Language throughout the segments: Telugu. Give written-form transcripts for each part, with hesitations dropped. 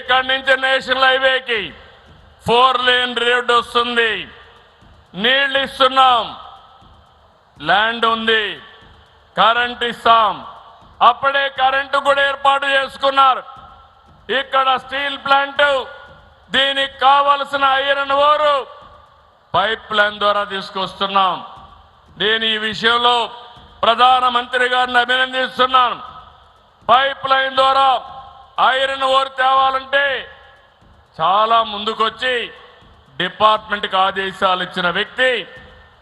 ఇక్కడి నుంచి నేషనల్ హైవేకి 4 లేన్ రోడ్ వస్తుంది. నీళ్లు ఇస్తున్నాం, ల్యాండ్ ఉంది, కరెంట్ ఇస్తాం. అప్పుడే కరెంటు కూడా ఏర్పాటు చేసుకున్నారు. ఇక్కడ స్టీల్ ప్లాంట్, దీనికి కావలసిన ఐరన్ ఓరు పైప్ లైన్ ద్వారా తీసుకొస్తున్నాం. నేను ఈ విషయంలో ప్రధానమంత్రి గారిని అభినందిస్తున్నాను. పైప్ లైన్ ద్వారా ఐరన్ ఓర్ తేవాలంటే చాలా ముందుకొచ్చి డిపార్ట్మెంట్కి ఆదేశాలు ఇచ్చిన వ్యక్తి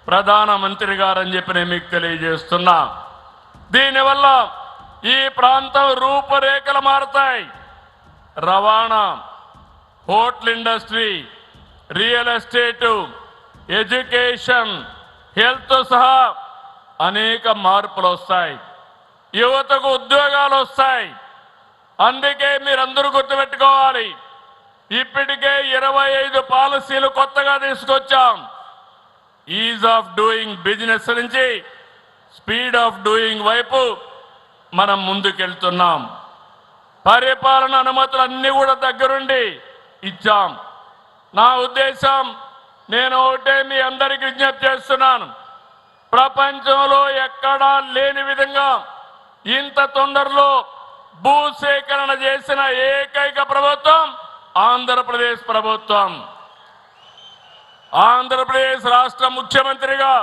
ప్రధానమంత్రి గారని చెప్పి నేను మీకు తెలియజేస్తున్నా. దీనివల్ల ఈ ప్రాంతం రూపురేఖలు మారతాయి. రవాణా, hotel industry, real estate, education, health సహా అనేక మార్పులు వస్తాయి. యువతకు ఉద్యోగాలు వస్తాయి. అందుకే మీరందరూ గుర్తుపెట్టుకోవాలి, ఇప్పటికే 25 పాలసీలు కొత్తగా తీసుకొచ్చాం. ఈజ్ ఆఫ్ డూయింగ్ బిజినెస్ నుంచి స్పీడ్ ఆఫ్ డూయింగ్ వైపు మనం ముందుకెళ్తున్నాం. పరిపాలన అనుమతులు అన్నీ కూడా దగ్గరుండి ఇచ్చాం. నా ఉద్దేశం, నేను ఒకటే మీ అందరికీ విజ్ఞప్తి చేస్తున్నాను, ప్రపంచంలో ఎక్కడా లేని విధంగా ఇంత తొందరలో భూసేకరణ చేసిన ఏకైక ప్రభుత్వం ఆంధ్రప్రదేశ్ ప్రభుత్వం. ఆంధ్రప్రదేశ్ రాష్ట్ర ముఖ్యమంత్రిగా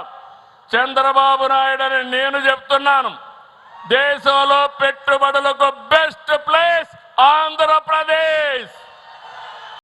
చంద్రబాబు నాయుడు అని నేను చెప్తున్నాను. దేశంలో పెట్టుబడులకు బెస్ట్ ప్లేస్ ఆంధ్రప్రదేశ్.